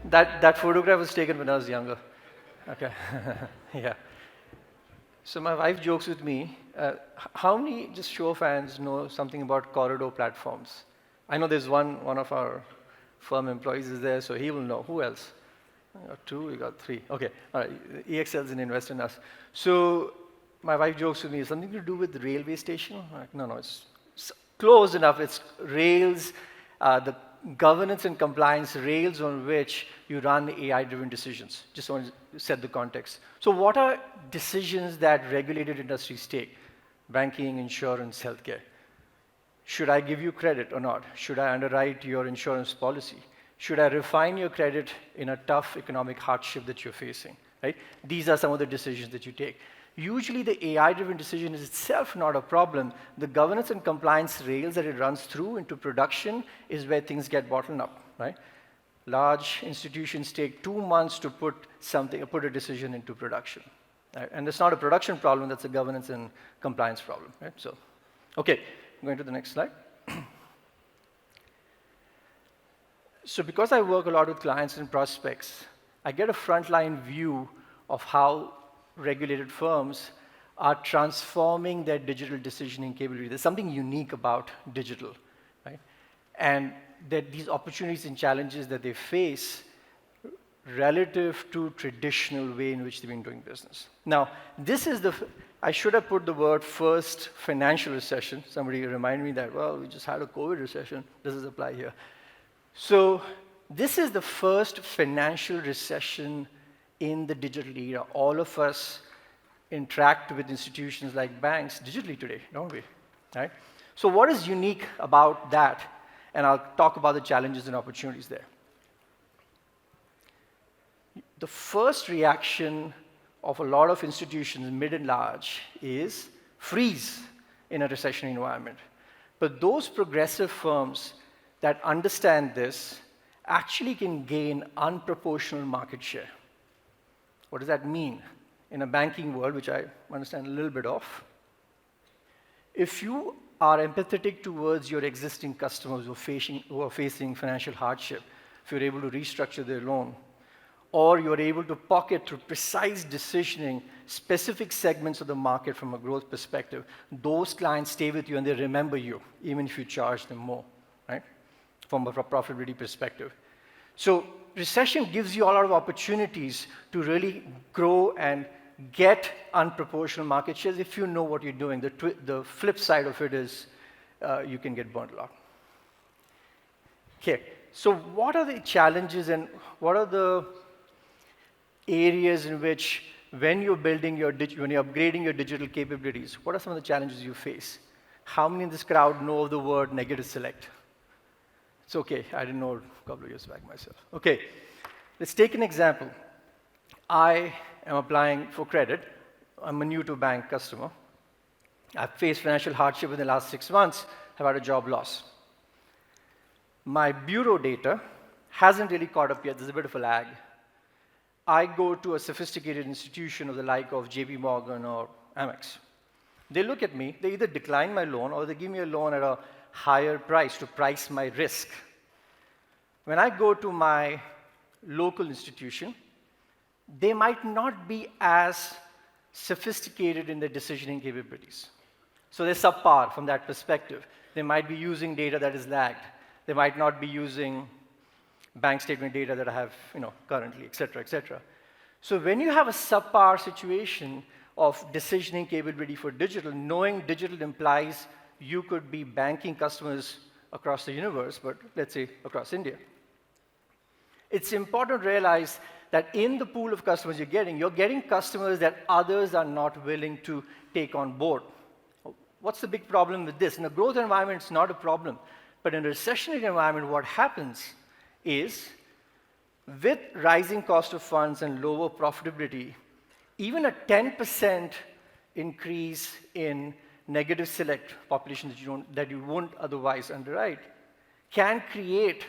That photograph was taken when I was younger. Okay. Yeah. So my wife jokes with me, how many, just show of hands, know something about corridor platforms? I know there's one of our firm employees is there, so he will know. Who else? I got two, we got three. Okay, all right, EXL's an investor in us. So my wife jokes with me, something to do with the railway station? I'm like, no, it's close enough. It's rails, the governance and compliance rails on which you run AI-driven decisions. Just want to set the context. So what are decisions that regulated industries take? Banking, insurance, healthcare. Should I give you credit or not? Should I underwrite your insurance policy? Should I refine your credit in a tough economic hardship that you're facing? Right? These are some of the decisions that you take. Usually the AI-driven decision is itself not a problem. The governance and compliance rails that it runs through into production is where things get bottled up, right? Large institutions take 2 months to put a decision into production. Right? And it's not a production problem, that's a governance and compliance problem, right? So, okay, going to the next slide. So because I work a lot with clients and prospects, I get a frontline view of how regulated firms are transforming their digital decisioning capability. There's something unique about digital, right? And that these opportunities and challenges that they face relative to traditional way in which they've been doing business. Now, this is I should have put the word first financial recession. Somebody reminded me that, well, we just had a COVID recession. Does this apply here? So this is the first financial recession in the digital era. All of us interact with institutions like banks digitally today, don't we? Right? So what is unique about that? And I'll talk about the challenges and opportunities there. The first reaction of a lot of institutions, mid and large, is freeze in a recession environment. But those progressive firms that understand this actually can gain unproportional market share. What does that mean? In a banking world, which I understand a little bit of, if you are empathetic towards your existing customers who are facing financial hardship, if you're able to restructure their loan, or you're able to pocket through precise decisioning specific segments of the market from a growth perspective, those clients stay with you and they remember you, even if you charge them more, right? From a profitability perspective. So recession gives you a lot of opportunities to really grow and get unproportional market shares if you know what you're doing. The flip side of it is you can get burned a lot. Okay, so what are the challenges and what are the areas in which when you're upgrading your digital capabilities, what are some of the challenges you face? How many in this crowd know of the word negative select? It's okay, I didn't know a couple of years back myself. Okay, let's take an example. I am applying for credit. I'm a new to bank customer. I've faced financial hardship in the last 6 months, have had a job loss. My bureau data hasn't really caught up yet, there's a bit of a lag. I go to a sophisticated institution of the like of JP Morgan or Amex. They look at me, they either decline my loan or they give me a loan at a higher price to price my risk. When I go to my local institution, they might not be as sophisticated in their decisioning capabilities. So they're subpar from that perspective. They might be using data that is lagged. They might not be using bank statement data that I have currently, et cetera, et cetera. So when you have a subpar situation of decisioning capability for digital, knowing digital implies you could be banking customers across the universe, but let's say across India. It's important to realize that in the pool of customers you're getting customers that others are not willing to take on board. What's the big problem with this? In a growth environment, it's not a problem. But in a recessionary environment, what happens is, with rising cost of funds and lower profitability, even a 10% increase in negative select population that you won't otherwise underwrite can create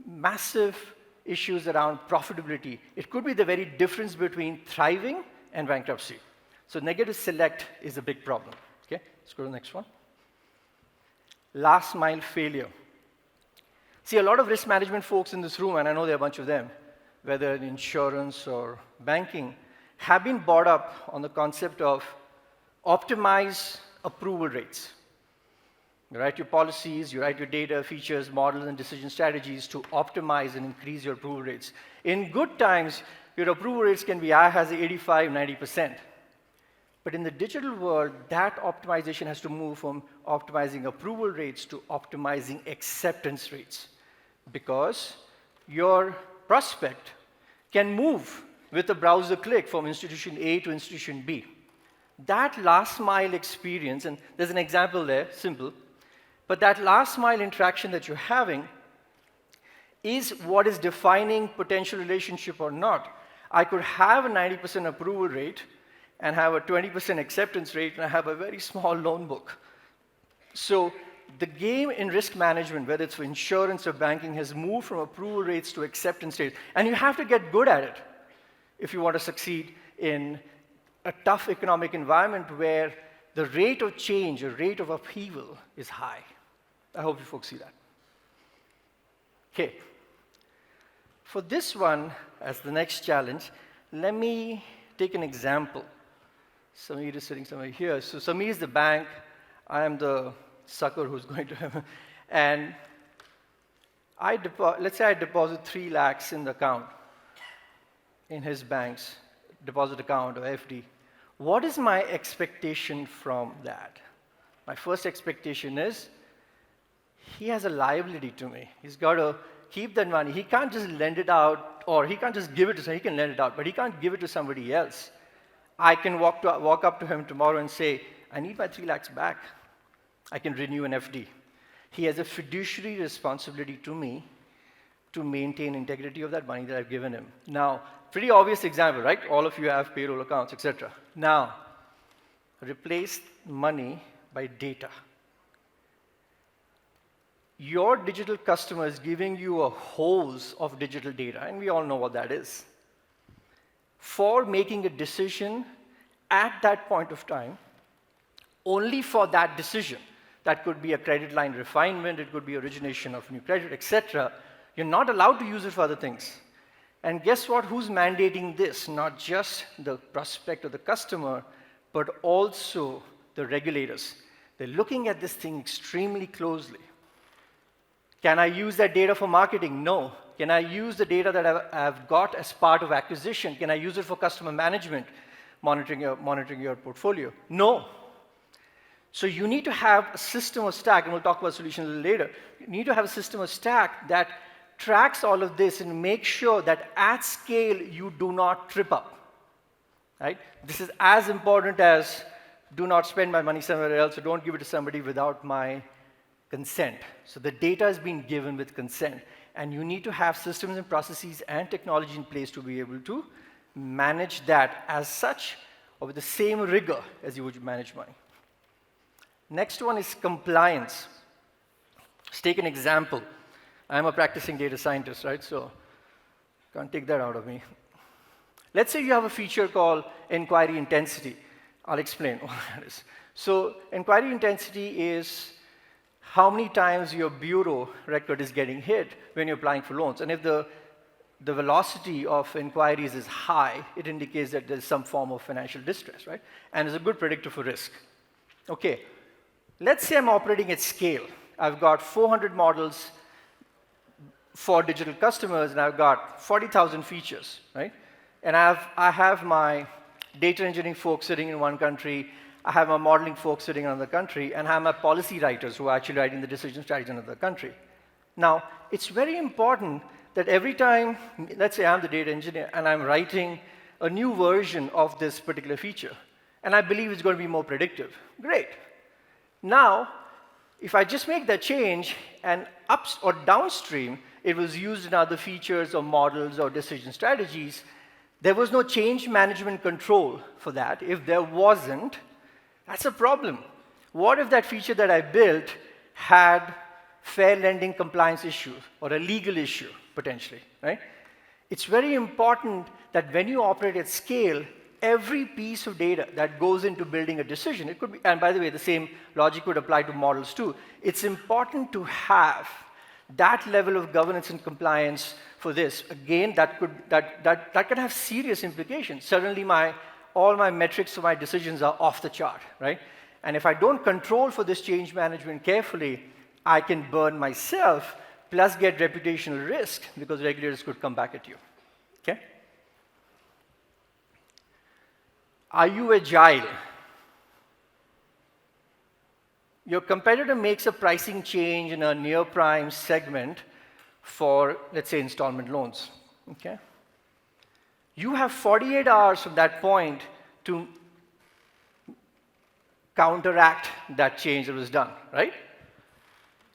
massive issues around profitability. It could be the very difference between thriving and bankruptcy. So negative select is a big problem. Okay, let's go to the next one. Last mile failure. See, a lot of risk management folks in this room, and I know there are a bunch of them, whether in insurance or banking, have been brought up on the concept of optimize approval rates. You write your policies, you write your data, features, models, and decision strategies to optimize and increase your approval rates. In good times, your approval rates can be as high as 85, 90%. But in the digital world, that optimization has to move from optimizing approval rates to optimizing acceptance rates. Because your prospect can move with a browser click from institution A to institution B. That last mile experience, and there's an example there, simple, but that last mile interaction that you're having is what is defining potential relationship or not. I could have a 90% approval rate and have a 20% acceptance rate, and I have a very small loan book. So the game in risk management, whether it's for insurance or banking, has moved from approval rates to acceptance rates. And you have to get good at it if you want to succeed in a tough economic environment where the rate of change or rate of upheaval is high. I hope you folks see that. Okay. For this one, as the next challenge, let me take an example. Samir is sitting somewhere here. So Samir is the bank. I am the sucker who's going to have, and let's say I deposit 3 lakhs in the account, in his bank's deposit account or FD. What is my expectation from that? My first expectation is he has a liability to me. He's got to keep that money. He can't just lend it out, or he can't just give it to someone. He can lend it out, but he can't give it to somebody else. I can walk up to him tomorrow and say, I need my 3 lakhs back. I can renew an FD. He has a fiduciary responsibility to me to maintain integrity of that money that I've given him. Now, pretty obvious example, right? All of you have payroll accounts, etc. Now, replace money by data. Your digital customer is giving you a hose of digital data, and we all know what that is, for making a decision at that point of time, only for that decision. That could be a credit line refinement, it could be origination of new credit, etc. You're not allowed to use it for other things. And guess what? Who's mandating this? Not just the prospect or the customer, but also the regulators. They're looking at this thing extremely closely. Can I use that data for marketing? No. Can I use the data that I've got as part of acquisition? Can I use it for customer management, monitoring your portfolio? No. So you need to have a system or stack, and we'll talk about solutions a little later. You need to have a system or stack that tracks all of this and makes sure that at scale you do not trip up. Right? This is as important as do not spend my money somewhere else, or don't give it to somebody without my consent. So the data is being given with consent. And you need to have systems and processes and technology in place to be able to manage that as such, or with the same rigor as you would manage money. Next one is compliance. Let's take an example. I'm a practicing data scientist, right? So can't take that out of me. Let's say you have a feature called inquiry intensity. I'll explain what that is. So inquiry intensity is how many times your bureau record is getting hit when you're applying for loans. And if the velocity of inquiries is high, it indicates that there's some form of financial distress, right? And it's a good predictor for risk. Okay, let's say I'm operating at scale. I've got 400 models for digital customers, and I've got 40,000 features, right? And I have my data engineering folks sitting in one country, I have my modeling folks sitting in another country, and I have my policy writers who are actually writing the decision strategy in another country. Now, it's very important that every time, let's say I'm the data engineer, and I'm writing a new version of this particular feature, and I believe it's going to be more predictive. Great. Now, if I just make that change, and ups or downstream, it was used in other features or models or decision strategies, there was no change management control for that. If there wasn't, that's a problem. What if that feature that I built had fair lending compliance issues or a legal issue, potentially, right? It's very important that when you operate at scale, every piece of data that goes into building a decision, it could be, and by the way, the same logic would apply to models too. It's important to have That level of governance and compliance for this, again, that can have serious implications. Suddenly, all my metrics for my decisions are off the chart, right? And if I don't control for this change management carefully, I can burn myself, plus get reputational risk, because regulators could come back at you, okay? Are you agile? Your competitor makes a pricing change in a near-prime segment for, let's say, installment loans, okay? You have 48 hours from that point to counteract that change that was done, right?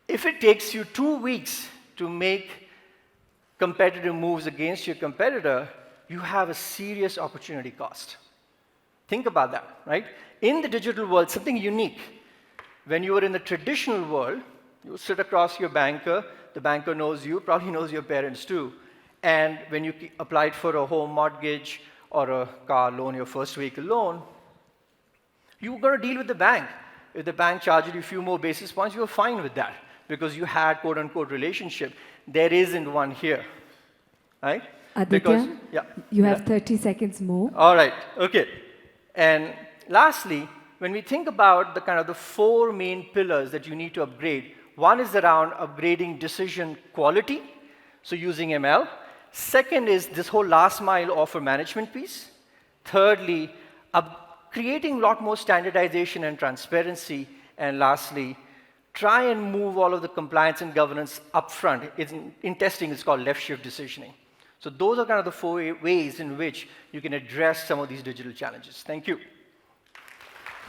If it takes you 2 weeks to make competitive moves against your competitor, you have a serious opportunity cost. Think about that, right? In the digital world, something unique. When you were in the traditional world, you sit across your banker, the banker knows you, probably knows your parents too, and when you applied for a home mortgage or a car loan, your first vehicle loan, you were going to deal with the bank. If the bank charged you a few more basis points, you were fine with that because you had quote-unquote relationship. There isn't one here, right? Aditya, you have 30 seconds more. All right, okay. And lastly, when we think about the kind of the 4 main pillars that you need to upgrade, one is around upgrading decision quality, so using ML. Second is this whole last mile offer management piece. Thirdly, creating a lot more standardization and transparency. And lastly, try and move all of the compliance and governance upfront. In testing, it's called left shift decisioning. So those are kind of the 4 ways in which you can address some of these digital challenges. Thank you.